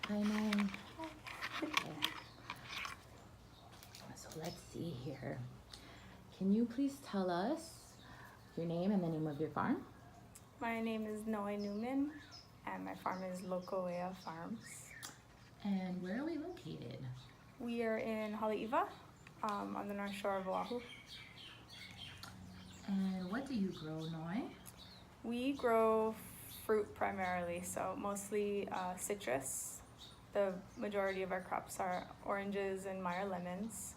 Hi, Mom. Okay. So let's see here. Can you please tell us your name and the name of your farm? My name is Noe Neumann, and my farm is Lokoea Farms. And where are we located? We are in Haleiwa, on the north shore of Oahu. And what do you grow, Noe? We grow fruit primarily, so mostly citrus. The majority of our crops are oranges and Meyer lemons,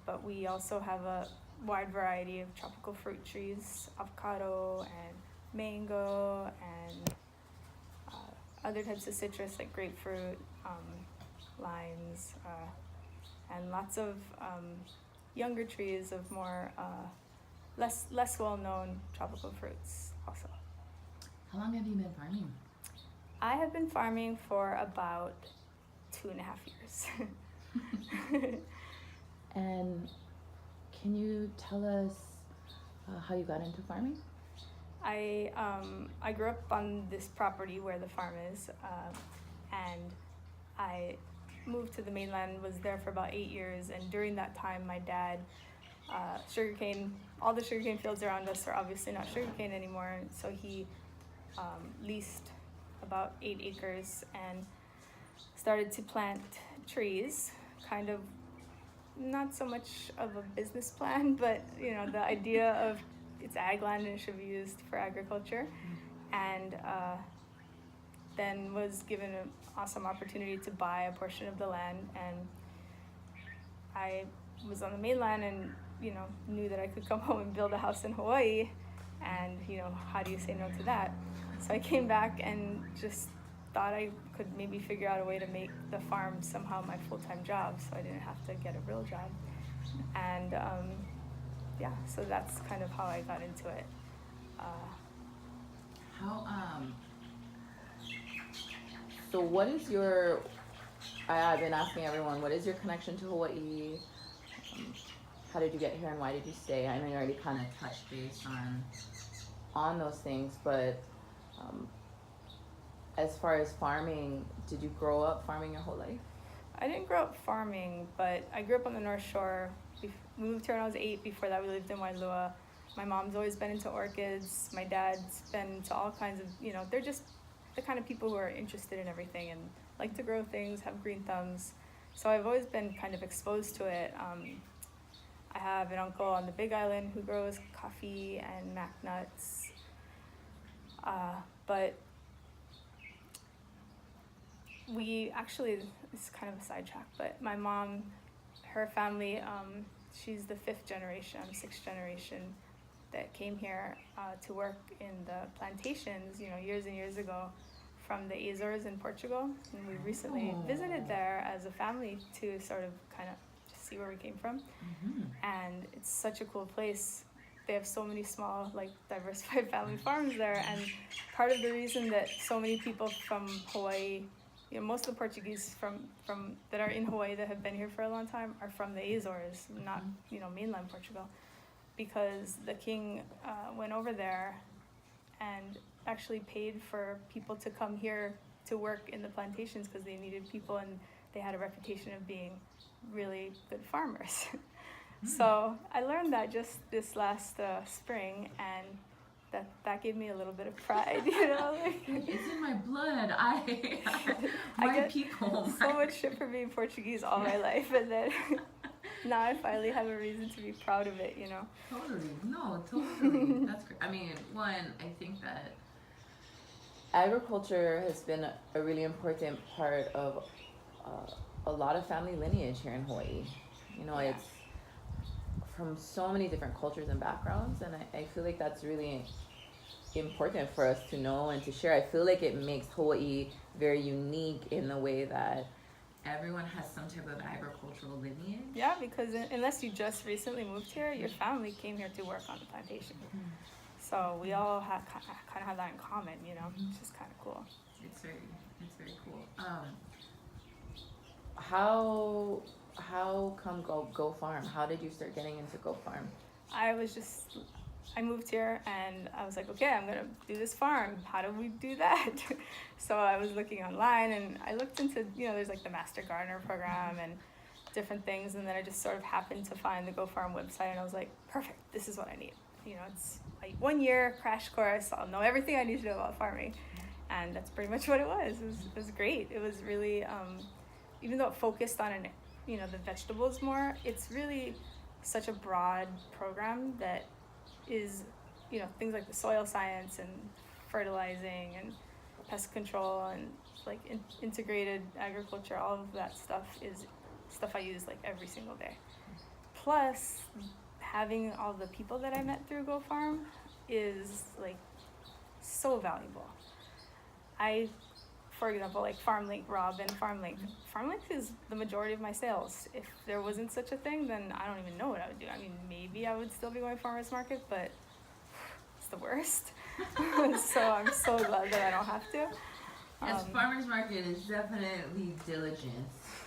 but we also have a wide variety of tropical fruit trees, avocado and mango and other types of citrus like grapefruit, limes, and lots of younger trees of more less well-known tropical fruits also. How long have you been farming? I have been farming for about 2.5 years. And can you tell us how you got into farming? I grew up on this property where the farm is, and I moved to the mainland, was there for about 8 years, and during that time my dad, all the sugarcane fields around us are obviously not sugarcane anymore, so he leased about 8 acres and started to plant trees, kind of not so much of a business plan, but the idea of it's ag land and it should be used for agriculture, and then was given an awesome opportunity to buy a portion of the land, and I was on the mainland and knew that I could come home and build a house in Hawaii, and how do you say no to that? So I came back and just thought I could maybe figure out a way to make the farm somehow my full-time job, so I didn't have to get a real job. And so that's kind of how I got into it. So what is I've been asking everyone, what is your connection to Hawaii? How did you get here and why did you stay? I know you already kind of touched base on those things, but as far as farming, did you grow up farming your whole life? I didn't grow up farming, but I grew up on the North Shore. We moved here when I was 8. Before that, we lived in Wailua. My mom's always been into orchids. My dad's been into all kinds of, they're just the kind of people who are interested in everything and like to grow things, have green thumbs. So I've always been kind of exposed to it. I have an uncle on the Big Island who grows coffee and mac nuts. But we actually, it's kind of a sidetrack, but my mom, her family, she's the 5th generation, I'm 6th generation that came here to work in the plantations, years and years ago from the Azores in Portugal. And we recently visited there as a family to sort of kind of just see where we came from. Mm-hmm. And it's such a cool place. They have so many small, diversified family farms there. And part of the reason that so many people from Hawaii, most of the Portuguese from that are in Hawaii that have been here for a long time are from the Azores, not mainland Portugal, because the king went over there and actually paid for people to come here to work in the plantations because they needed people and they had a reputation of being really good farmers. So I learned that just this last spring, and that gave me a little bit of pride, It's in my blood. I get so much shit for being Portuguese all my life, and then now I finally have a reason to be proud of it, Totally. No, totally. That's great. I mean, one, I think that agriculture has been a really important part of a lot of family lineage here in Hawaii. It's from so many different cultures and backgrounds, and I feel like that's really important for us to know and to share. I feel like it makes Hawaii very unique in the way that everyone has some type of agricultural lineage. Yeah, because unless you just recently moved here, your family came here to work on the plantation. Mm-hmm. So we all kind of have that in common, which is kind of cool. It's very cool. How come Go Farm? How did you start getting into Go Farm? I was just I moved here and I was like, okay, I'm gonna do this farm. How do we do that? So I was looking online and I looked into, there's like the Master Gardener program and different things, and then I just sort of happened to find the Go Farm website and I was like, perfect, this is what I need. It's like 1 year crash course. I'll know everything I need to know about farming. And that's pretty much what it was. It was great. It was really, even though it focused on the vegetables more, it's really such a broad program that is, things like the soil science and fertilizing and pest control and like integrated agriculture. All of that stuff is stuff I use like every single day. Plus, having all the people that I met through Go Farm is like so valuable. For example, like FarmLink, Rob and FarmLink. FarmLink is the majority of my sales. If there wasn't such a thing, then I don't even know what I would do. I mean, maybe I would still be going farmers market, but it's the worst. So I'm so glad that I don't have to. Yes, farmers market is definitely diligence.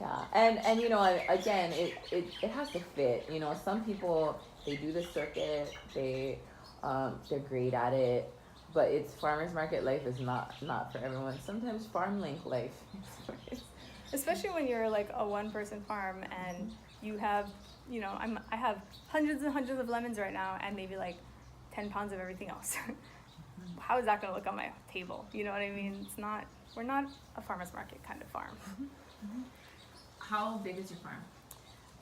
Yeah, and again, it has to fit. Some people, they do the circuit, they're great at it. But it's farmers market life is not for everyone. Sometimes FarmLink life. Especially when you're like a one-person farm and you have, I have hundreds and hundreds of lemons right now and maybe like 10 pounds of everything else. How is that going to look on my table? You know what I mean? We're not a farmers market kind of farm. How big is your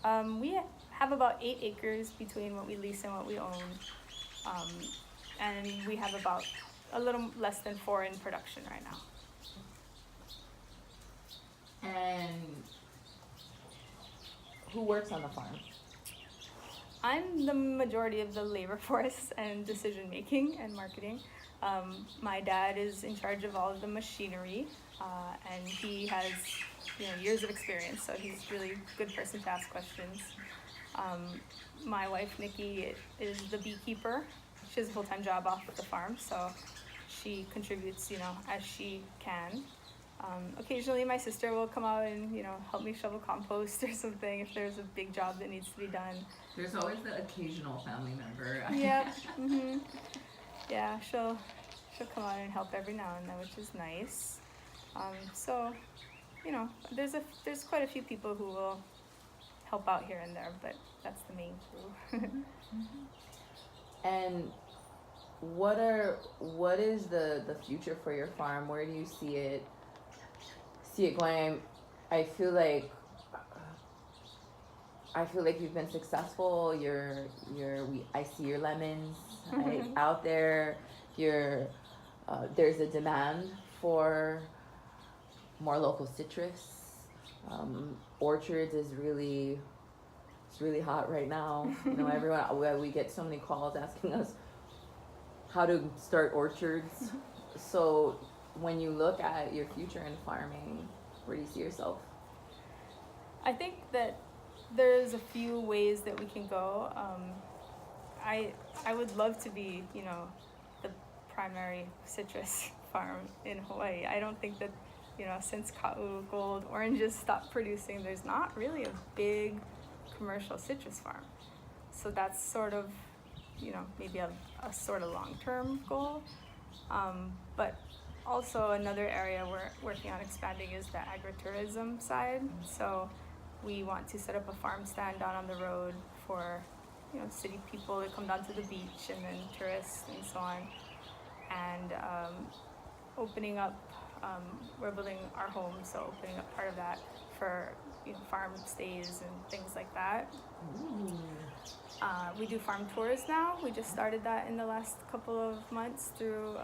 farm? We have about 8 acres between what we lease and what we own. And we have about a little less than 4 in production right now. And who works on the farm? I'm the majority of the labor force and decision making and marketing. My dad is in charge of all of the machinery, and he has years of experience, so he's really a good person to ask questions. My wife Nikki is the beekeeper. She has a full-time job off at the farm, so she contributes, as she can. Occasionally my sister will come out and, help me shovel compost or something if there's a big job that needs to be done. There's always the occasional family member. Yep. Mm-hmm. Yeah, she'll come out and help every now and then, which is nice. So, there's quite a few people who will help out here and there, but that's the main crew. And what is the future for your farm? Where do you see it going? I feel like you've been successful. I see your lemons out there. There's a demand for more local citrus. Orchards is really hot right now. Everyone, we get so many calls asking us how to start orchards. So when you look at your future in farming, where do you see yourself? I think that there's a few ways that we can go. I would love to be, the primary citrus farm in Hawaii. I don't think that, since Ka'u Gold oranges stopped producing, there's not really a big commercial citrus farm. So that's sort of, maybe a sort of long-term goal. But also another area we're working on expanding is the agritourism side. So we want to set up a farm stand down on the road for, city people to come down to the beach and then tourists and so on. And opening up, we're building our home, so opening up part of that for farm stays and things like that. We do farm tours now. We just started that in the last couple of months through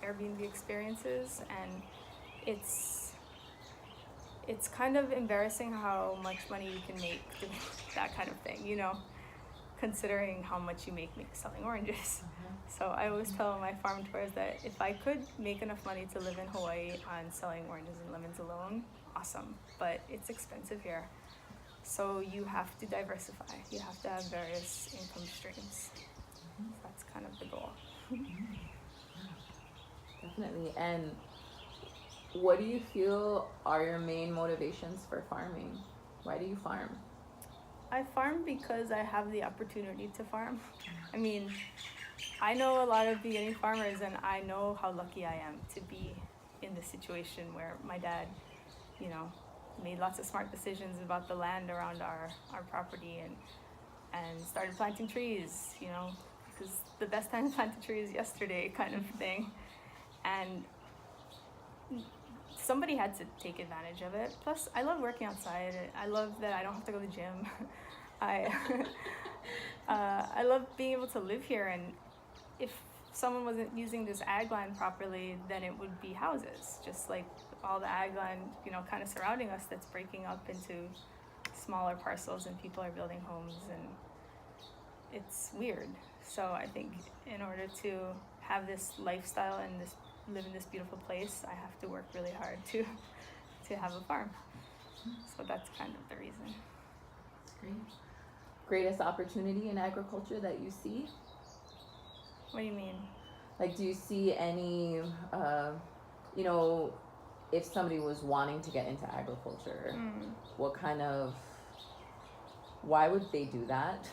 Airbnb experiences, and it's kind of embarrassing how much money you can make doing that kind of thing, considering how much you make selling oranges. So I always tell my farm tours that if I could make enough money to live in Hawaii on selling oranges and lemons alone, awesome, but it's expensive here. So you have to diversify. You have to have various income streams. That's kind of the goal. Definitely. And what do you feel are your main motivations for farming? Why do you farm? I farm because I have the opportunity to farm. I mean, I know a lot of beginning farmers, and I know how lucky I am to be in this situation where my dad, you know, made lots of smart decisions about the land around our property, and started planting trees, you know, because the best time to plant a tree is yesterday kind of thing. And somebody had to take advantage of it. Plus, I love working outside. I love that I don't have to go to the gym. I love being able to live here, and if someone wasn't using this ag land properly, then it would be houses, just like all the ag land, you know, kind of surrounding us that's breaking up into smaller parcels, and people are building homes, and it's weird. So I think in order to have this lifestyle and live in this beautiful place, I have to work really hard to have a farm. So that's kind of the reason. That's great. Greatest opportunity in agriculture that you see? What do you mean? Like, do you see any, you know, if somebody was wanting to get into agriculture, what kind of, why would they do that?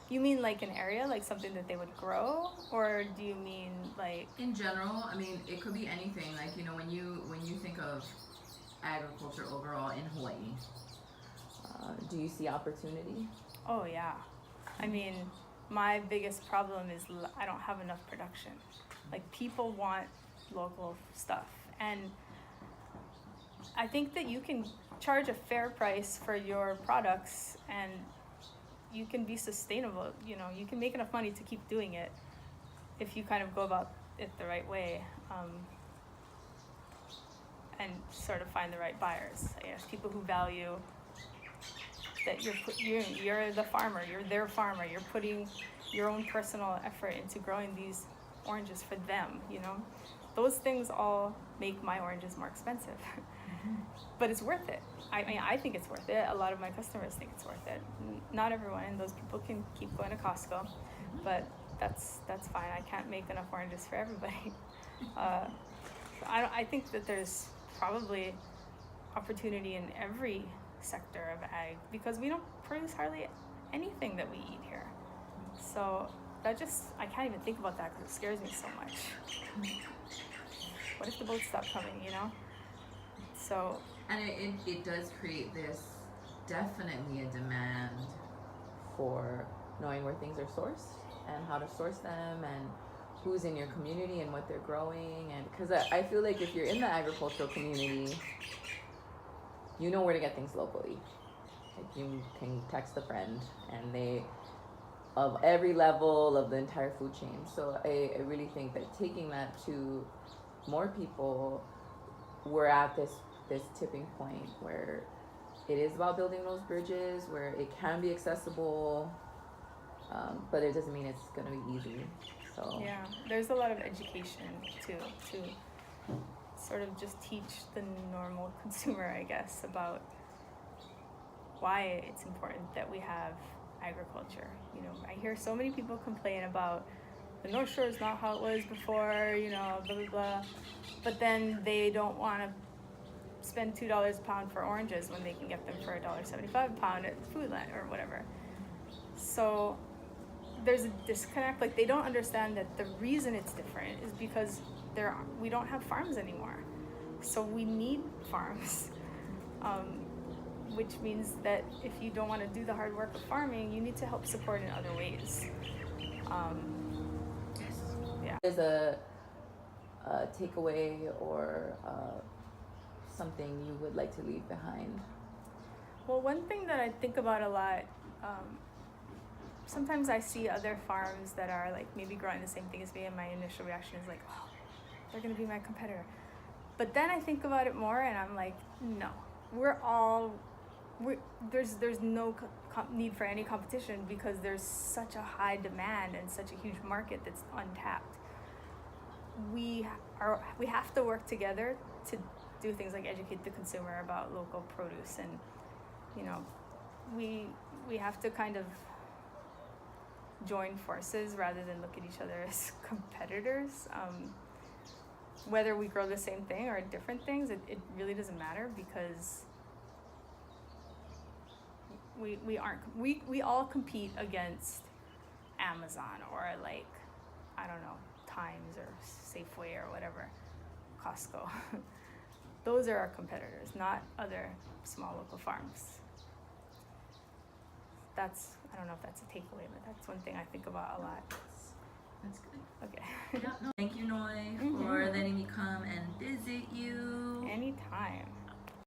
You mean like an area, like something that they would grow, or do you mean like In general, I mean, it could be anything. Like, you know, when you think of agriculture overall in Hawaii, Do you see opportunity? Oh yeah, I mean, my biggest problem is I don't have enough production. Like, people want local stuff, and I think that you can charge a fair price for your products, and you can be sustainable. You know, you can make enough money to keep doing it if you kind of go about it the right way, and sort of find the right buyers. I guess people who value that you're the farmer, you're their farmer, you're putting your own personal effort into growing these oranges for them, you know? Those things all make my oranges more expensive. But it's worth it. I mean, I think it's worth it. A lot of my customers think it's worth it. Not everyone, and those people can keep going to Costco, but that's fine. I can't make enough oranges for everybody. I think that there's probably opportunity in every sector of ag, because we don't produce hardly anything that we eat here. So that I can't even think about that because it scares me so much. What if the boats stop coming, you know? So, and it does create this definitely a demand For knowing where things are sourced and how to source them and who's in your community and what they're growing. And because I feel like if you're in the agricultural community, you know where to get things locally. Like, you can text a friend, and they, of every level of the entire food chain. So I really think that taking that to more people, we're at this tipping point where it is about building those bridges, where it can be accessible, but it doesn't mean it's going to be easy. So yeah, there's a lot of education to sort of just teach the normal consumer, I guess, about why it's important that we have agriculture. You know, I hear so many people complain about the North Shore is not how it was before, you know, blah, blah, blah. But then they don't want to spend $2 a pound for oranges when they can get them for $1.75 a pound at Foodland or whatever. So there's a disconnect. Like, they don't understand that the reason it's different is because we don't have farms anymore. So we need farms, which means that if you don't want to do the hard work of farming, you need to help support in other ways. Yeah. there's a takeaway or something you would like to leave behind? Well, one thing that I think about a lot, sometimes I see other farms that are like maybe growing the same thing as me, and my initial reaction is like, oh, they're gonna be my competitor. But then I think about it more, and I'm like, no, there's no need for any competition, because there's such a high demand and such a huge market that's untapped. We have to work together to do things like educate the consumer about local produce, and you know, we have to kind of join forces rather than look at each other as competitors. whether we grow the same thing or different things, it really doesn't matter, because we all compete against Amazon or like, I don't know, Times or Safeway or whatever, Costco. Those are our competitors, not other small local farms. I don't know if that's a takeaway, but that's one thing I think about a lot. That's good. Okay. Yeah, no, thank you, Noe,